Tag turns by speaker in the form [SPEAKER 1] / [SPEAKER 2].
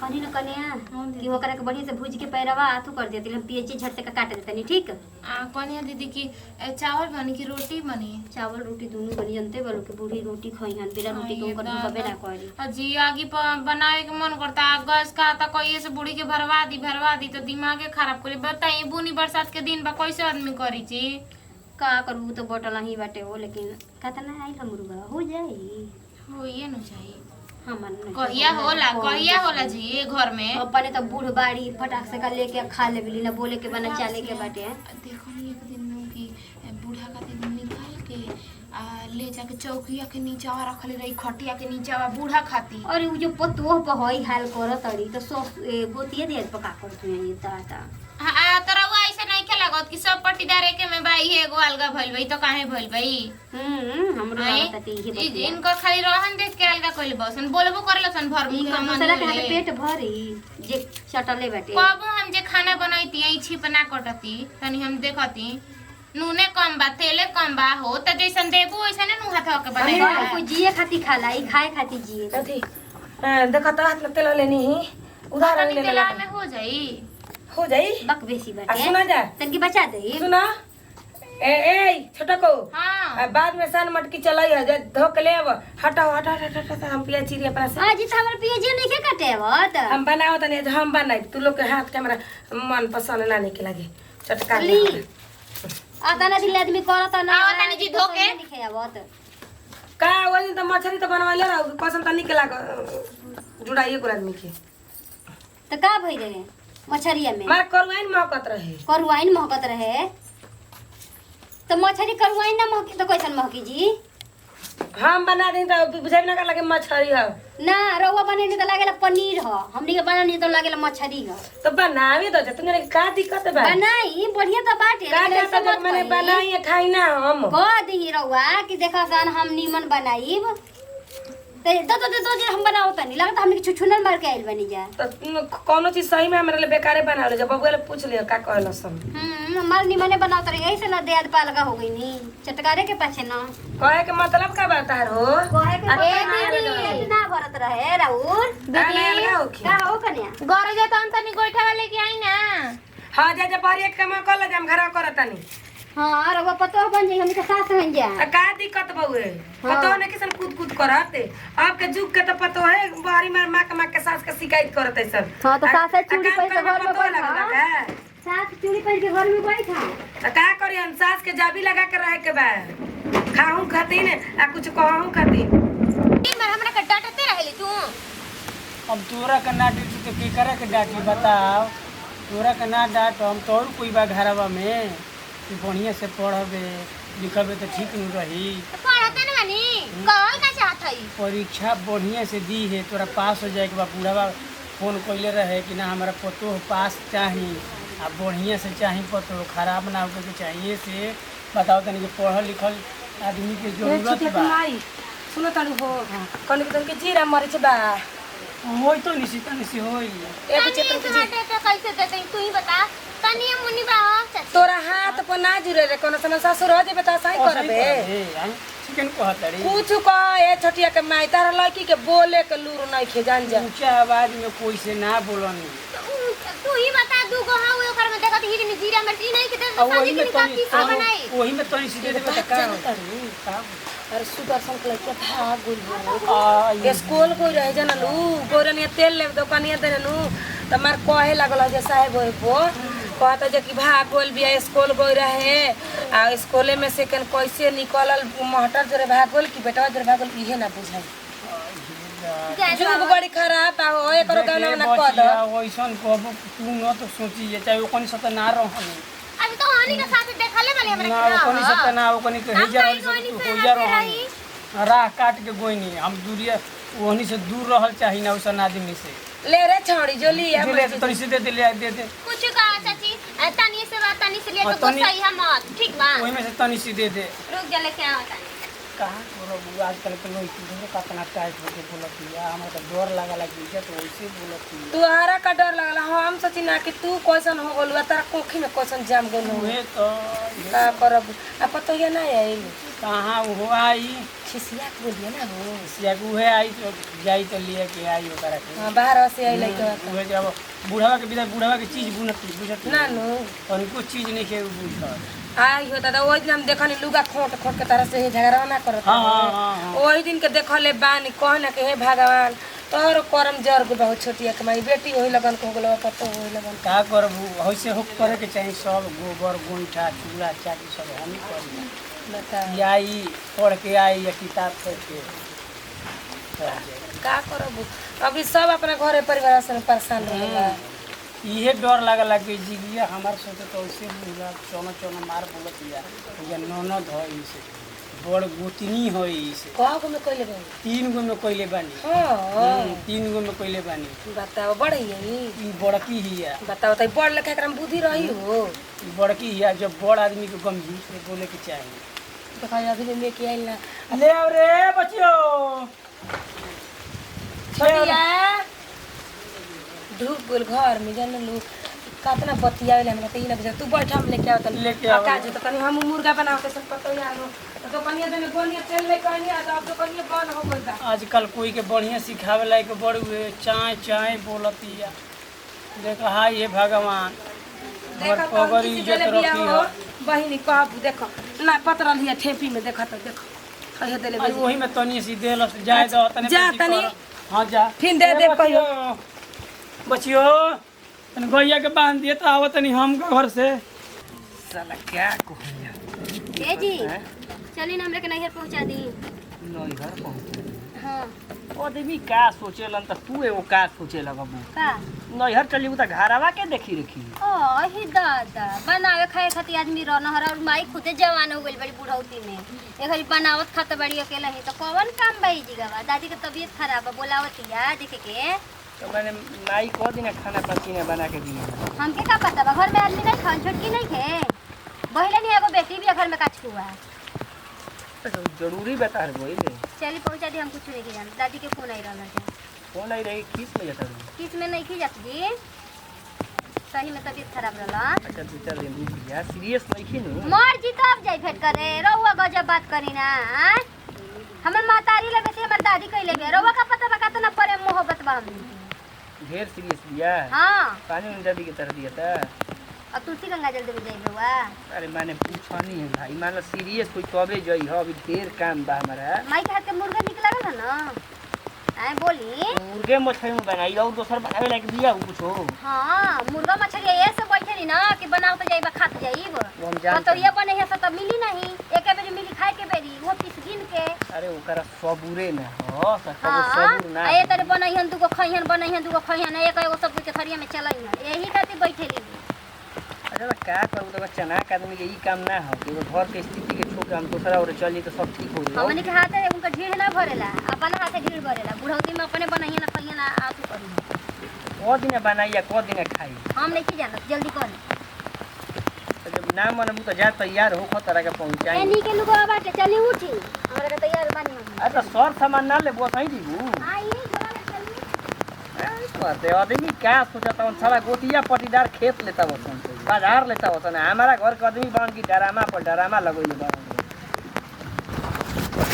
[SPEAKER 1] कनी न कनिया कि ओकरा के बढ़िया से भूज के पैरवा आथू कर देती हम पियची झट से काट देतनी ठीक।
[SPEAKER 2] कनिया दीदी की चावल बनी की रोटी बनी?
[SPEAKER 1] चावल रोटी दोनों बनी जनते बोलो के बूढ़ी रोटी खइहन बिना रोटी के उनकर कबे ना करी।
[SPEAKER 2] जी आगे बनावे के मन करता गैस का त कहिए से बूढ़ी के भरवा दी तो दिमागे खराब करे। बताई बुनी बरसात के दिन बा कैसे आदमी करी छी?
[SPEAKER 1] का करू तो बटल ही बाटे हो लेकिन कहता आई हमरुआ हो जाई
[SPEAKER 2] होइए न चाहिए।
[SPEAKER 1] हमन
[SPEAKER 2] कहिया होला जी घर में
[SPEAKER 1] अपने तो बूढ़ बाड़ी फटाक से का लेके खा ले बिली ना बोले के बना चाले के बाटे।
[SPEAKER 2] देखो नी एक दिन नु की बूढ़ा का दिन निकाल के ले जाके चौकिया के नीचे रखले रही खटिया के नीचे बूढ़ा खाती।
[SPEAKER 1] और उ जो पतोह पे हई हाल करत अड़ी तो सो गोतिए दे पका कर तू ये ता
[SPEAKER 2] तोरा वो ऐसे नहीं खेला गत कि सब पट्टीदार एके में बाई एगो अलगा भइल बई तो काहे भइल बई?
[SPEAKER 1] हमरो लागत ही बतिया
[SPEAKER 2] इनका खाली रहन देख के अलगा कइल बसन बोलबो करलसन भर मुंह का मन
[SPEAKER 1] दूसरा के पेट भरी जे चटले बाटे।
[SPEAKER 2] कब हम जे खाना बनाईती आई छिप ना कटती तनी हम देखती नूने कम बा तेले कम बा हो त जैसन देबो वैसने नु हाथ के बनाई।
[SPEAKER 1] कोई जिए खाती खाला ई खाए खाती जिए
[SPEAKER 3] कथी देखा तो हाथ में तेल लेनी ही उधार ले
[SPEAKER 2] तेला में हो जाई
[SPEAKER 1] बक बेसी बाटे।
[SPEAKER 3] सुना जा
[SPEAKER 1] तनकी बचा दे
[SPEAKER 3] सुना ए छोटा को
[SPEAKER 2] हां
[SPEAKER 3] बाद में सान मटकी चलाई है धो के ले अब हटाओ हटा हम पिया चिरी अपना से
[SPEAKER 1] आज त हमर पिए नहीं के काटे आवत
[SPEAKER 3] हम बनाओ तनी हम बनाई तू लोग के हाथ के हमरा मन पसंद ना निके लगे चटका
[SPEAKER 1] ली आता ना दिल आदमी करत ना
[SPEAKER 2] आवत नहीं जी धो के
[SPEAKER 1] लिखे आवत
[SPEAKER 3] का वही तो मछली तो बनवाले रहो पसंद तो निके लाग जुड़ाइए को आदमी के
[SPEAKER 1] त का भई रहे मछरिया में
[SPEAKER 3] मार करवाइन महकत रहे
[SPEAKER 1] करुआइन महकत रहे तो मछली करुआइन ना महकी तो कैसन महकी जी?
[SPEAKER 3] हम बना दी तो बुझाई ना लगे मछली है
[SPEAKER 1] ना रउआ बनेनी तो लागेला पनीर ह हमनी के बनानी तो लागेला मछली ह।
[SPEAKER 3] तो बनावे दो तुमने का दिक्कत बा
[SPEAKER 1] बनाई बढ़िया तो बाटे
[SPEAKER 3] का
[SPEAKER 1] लेकिन ऐसे
[SPEAKER 3] तो
[SPEAKER 1] मत
[SPEAKER 3] मैंने
[SPEAKER 1] कही।
[SPEAKER 3] बनाई है खाई ना हम
[SPEAKER 1] कह दी रउआ कि देखा सन हम नीमन बनाईब तो जे हम बनाओ तनी लगता हमनी के छुछुनल मार के आइल बनी जा।
[SPEAKER 3] तो कोनो चीज सही में हमरा ले बेकारे बना ले जब बबुआ ले पूछ लियो का कहलो सब
[SPEAKER 1] हमार नीमने बनाओ तरी ऐसे ना देद पालगा हो गई नी चटकारे के पाछे ना
[SPEAKER 3] कहे के मतलब का बात है हो
[SPEAKER 1] कहे के दीदी ना भरत रहे राउर
[SPEAKER 3] दीदी
[SPEAKER 1] का हो कन्या
[SPEAKER 2] घर जा तन तनी गोइठा वाले के आई ना।
[SPEAKER 3] हां जा बारी एक काम कर ले हम घर करतनी।
[SPEAKER 1] हां रउआ पतो बन जाई हमनी के साथ बन जा
[SPEAKER 3] का दिक्कत बउए पतो ने किसन कूद कूद करते आपके जुग के तो पतो है बारी मार के सास के शिकायत करते सब।
[SPEAKER 1] हां तो सास चूड़ी पहन के घर में
[SPEAKER 3] पतो
[SPEAKER 1] बैठा
[SPEAKER 3] लगता
[SPEAKER 1] सास चूड़ी पहन के घर में बैठा
[SPEAKER 3] तो का करी हम सास के जाबी लगा के रहे के बा खाऊं खाती ने आ कुछ कहूं खाती
[SPEAKER 2] तीन बार हमरा के डांटते रहली तू।
[SPEAKER 4] अब तोरा के ना डांटी तो की करे के डांटी बताओ तोरा के ना डांट हम तोर कोई बा घरवा में कि बढ़िया से पढ़बे लिखबे तो ठीक न रही।
[SPEAKER 2] पढ़ते न बनी कहल का चाहत हई
[SPEAKER 4] परीक्षा बढ़िया से दी है तोरा पास हो जाए के बा बुढ़ावा फोन कइले रहे कि ना हमारा पतो पास चाहिए आ बढ़िया से चाहिए पतो खराब ना होके के चाहिए से बताओ तनी कि पढ़ल लिखल आदमी के जरूरत बा।
[SPEAKER 3] सुनो तारू हो कौन के तुमके जीरा मरिच बा
[SPEAKER 4] होई तो निसी होई
[SPEAKER 3] एक चित्र के जी
[SPEAKER 2] कैसे देते तू ही बता तनी मुनी बा
[SPEAKER 3] तोरा हाथ पर ना जुड़े रे कोनो समय ससुर हो जेबे त सही करबे
[SPEAKER 4] चिकन कहतड़ी
[SPEAKER 3] कुछ कह ए छोटिया के माई तारा लड़की के बोले के लूर नहीं खे जान जा
[SPEAKER 4] ऊंचा आवाज में कोई से ना बोलनी
[SPEAKER 2] तू ही बता दू गो हां ओकर में देखत ही नहीं जीरा मिर्ची नहीं के शादी के निकाल की सा बनाई
[SPEAKER 4] वही में तनी सीधे देबे त का
[SPEAKER 3] अरे सुदर्शन के लड़के भाग गुल हो स्कूल कोई रह जाना लू गोरनिया तेल ले दुकानिया दे नु त मार कहे लागल जे साहेब होय पो कहता जे कि भाग गोल बिया स्कूल गई रहे आ स्कूले में से कन कैसे निकलल महटर जरे भाग गोल कि बेटा जरे भाग गोल इहे ना बुझाई जुग बड़ी खराब बा हो एकरो गाना ना कह दो
[SPEAKER 4] ओइसन कहबो तू न तो सोची जे चाहे ओकनी सत ना रहनी
[SPEAKER 2] अभी तो हानि के साथ देखले वाले हमरा
[SPEAKER 4] ना ओकनी सत ना ओकनी के हेजा वाली सब हो जा रहनी राह काट के गोइनी हम दूरिया ओहनी से दूर रहल चाही ना ओसन आदमी से
[SPEAKER 3] ले रे छोड़ी जो लिया
[SPEAKER 4] ले तनी से दे दे
[SPEAKER 2] कुछ कहा चाची तनी से बात तनी से ले तो सही है मत ठीक बा
[SPEAKER 4] ओही में से तनी से दे
[SPEAKER 2] रुक जा लेके आओ तनी
[SPEAKER 4] कहां तोरा बुआ आजकल के लोग किधर कतना टाइट होके बोलत है हमरा तो डर लागला कि जे तो वैसे बोलत है
[SPEAKER 3] तुहारा का डर लगला हम सोची ना कि तू कैसन हो गलुआ तारा कोखी में कैसन जाम गल
[SPEAKER 4] उहे तो
[SPEAKER 3] का करब आ पतो ये ना आइल
[SPEAKER 4] कहां हो आई
[SPEAKER 3] खिसिया के बोलिए ना हो
[SPEAKER 4] सिया के उहे आई तो जाई तो लिए के आई ओकरा के
[SPEAKER 3] हाँ बाहर से आई लइका
[SPEAKER 4] उहे जब बुढ़ावा के बिना बुढ़ावा के चीज बुझत
[SPEAKER 3] ना नो
[SPEAKER 4] उनको चीज नहीं के बुझत
[SPEAKER 3] आई होता था वही दिन हम देखनी लुगा खोट खोट के तरह से झगड़ा ना करत
[SPEAKER 4] हाँ।
[SPEAKER 3] वही दिन के देखले बानी कहना के हे भगवान तोर करम जर को बहुत छोटी कमाई बेटी वही लगन को गलो पतो वही लगन
[SPEAKER 4] का करबू वैसे हो करे के चाहिए सब गोबर गोईठा चूल्हा चाकी सब हम ही करी
[SPEAKER 3] बता
[SPEAKER 4] आई पढ़ के आई या किताब पढ़ के
[SPEAKER 3] का करबू अभी सब अपना घरे परिवार से परेशान रहेला
[SPEAKER 4] इहे डर लागला कि जिगिया हमार सोचे तो ऐसे मुला चोनो चोनो मार बोलत या या ननद हो इसे बड़ गोतनी हो इसे
[SPEAKER 3] कहो में कोई ले
[SPEAKER 4] 3 गो में कोइले बानी
[SPEAKER 3] हां
[SPEAKER 4] 3 गो में कोइले बानी
[SPEAKER 3] बताओ बड़ी है
[SPEAKER 4] ई बड़की हिया
[SPEAKER 3] बताओ त बड़ लेखा एकरा में बुद्धि रही हो
[SPEAKER 4] ई बड़की हिया जब बड़ आदमी को गंभीर से बोले के चाहिए
[SPEAKER 3] देखा अभी में के आइल ना
[SPEAKER 4] ले आओ रे बच्चो
[SPEAKER 3] छोटिया ढूक गेल घर में जन लोग कितना बतियावे ले हमरा त ई लग जा तू बैठ हम लेके आवत
[SPEAKER 4] लेके आओ।
[SPEAKER 3] का जे त तनी हम मुर्गा बनावते सब पतो यार हो तो कनिया देने गोनिया तेल ले कनिया तो अब तो कनिया बन हो गइल बा
[SPEAKER 4] आजकल कोई के बढ़िया सिखावे लायक बड़ हुए चाय चाय बोलतिया देख हाय हे भगवान
[SPEAKER 3] देखा
[SPEAKER 4] और पगड़ी
[SPEAKER 3] किसी
[SPEAKER 4] इज्जत
[SPEAKER 3] देले बिया
[SPEAKER 4] रखी
[SPEAKER 3] हो
[SPEAKER 4] हो
[SPEAKER 3] बहिनी कहबू देखो ना पतरल हिया ठेपी में देखा तो देखो कहे देले
[SPEAKER 4] आज
[SPEAKER 3] बिया
[SPEAKER 4] वही में तनी सी देलस जाए दो तने
[SPEAKER 3] जा
[SPEAKER 4] बेटी
[SPEAKER 3] तनी।
[SPEAKER 4] कर। हां जा
[SPEAKER 3] फिर दे दे कहियो
[SPEAKER 4] बचियो तने गैया के बांध दिए तो आवत नहीं हम घर से
[SPEAKER 5] साला क्या कहलिया
[SPEAKER 1] ए जी चली ना हमरा के नैहर पहुंचा दी
[SPEAKER 5] नैहर पहुंचे
[SPEAKER 1] हां
[SPEAKER 5] आदमी का सोचेलन त तू एगो का सोचे लगबू
[SPEAKER 1] का
[SPEAKER 5] नैहर चली त घरवा के देखी रखी
[SPEAKER 1] ओ ही दादा बनावे खाए खातिर आदमी रहनहर और माई खुदे जवान हो गइल बड़ी बुढ़ौती में ए घड़ी बनावत खाते बड़ी अकेला ही तो कौन काम बाई जीगावा दादी के तबीयत खराब है बोलावतिया देखे के
[SPEAKER 5] तो मैंने माई को दिन खाना पसीना बना के दी
[SPEAKER 1] हमके का पता बा घर में आदमी नहीं खान छोटकी नहीं खे बहिले नहीं एगो बेटी भी है घर में काच हुआ
[SPEAKER 5] तो जरूरी बता रहे बोले
[SPEAKER 1] चली पहुंचा दी हम कुछ नहीं जान दादी के फोन आई रहल है
[SPEAKER 5] फोन आई रही किस में जाता रही
[SPEAKER 1] किस में नहीं खी जाती जी सही में तबीयत खराब रहला
[SPEAKER 5] अच्छा दो चार दिन रुक गया सीरियस नहीं खी नु
[SPEAKER 1] मर जी तो अब जाई भेंट करे रहुआ गजब बात करी ना आय? हमर महतारी लगे थे हमर दादी कइले बे रहुआ का पता बा कितना प्रेम मोहब्बत बा हमनी
[SPEAKER 5] ढेर सीरियस लिया
[SPEAKER 1] हां
[SPEAKER 5] पानी में दादी की तरह दिया था
[SPEAKER 1] अब तुलसी गंगा जल देवे जाई रहुआ
[SPEAKER 5] अरे मैंने पूछा नहीं है भाई मान लो सीरियस कोई तबे जई हो अभी ढेर काम बा हमारा
[SPEAKER 1] माई के हाथ के मुर्गा निक लागल ना आय बोली
[SPEAKER 5] मुर्गे मछली में बनाई और दोसर बनावे लायक दिया कुछ हो
[SPEAKER 1] हाँ मुर्गा मछली ऐसे बैठे ना कि बनाओ तो जाइबा खात जाइब
[SPEAKER 5] वो हम जानते
[SPEAKER 1] तो ये बने है तो मिली नहीं एक बेरी मिली खाए के बेरी वो पीस गिन के
[SPEAKER 5] अरे ओकरा सबूरे ना हो सकता
[SPEAKER 1] हाँ
[SPEAKER 5] सबूर ना
[SPEAKER 1] ए तरे बनैहन दुगो खैहन बनैहन दुगो खैहन एक एगो सब के थरिया में चलैहन यही खातिर बैठेली
[SPEAKER 5] अच्छा तो का करू तो चना का आदमी के ई काम ना हो कि घर के स्थिति के छोड़ के हम दूसरा और चली तो सब ठीक हो जाए
[SPEAKER 1] हमनी के हाथे उनका ढीढ़ ना भरेला अपन हाथे ढीढ़ भरेला बुढ़ौती में अपने बनैहन खैहन आतू करी
[SPEAKER 5] को दिन बनाई या को दिन खाई
[SPEAKER 1] हम नहीं जानत जल्दी कर
[SPEAKER 5] तो जब ना मन तो जा तैयार हो खो तरह के पहुंचाई
[SPEAKER 1] एनी के लुगवा बाटे चली उठी हमरा के तैयार बानी हम
[SPEAKER 5] अरे तो सर सामान ना ले वो सही दीबू
[SPEAKER 1] आई घरे चली
[SPEAKER 5] ते आदमी क्या सोचता हूं साला गोतिया पटीदार खेत लेता बसन बाजार लेता बसन हमारा घर के आदमी बांध की डरामा पर डरामा लगोइले बांध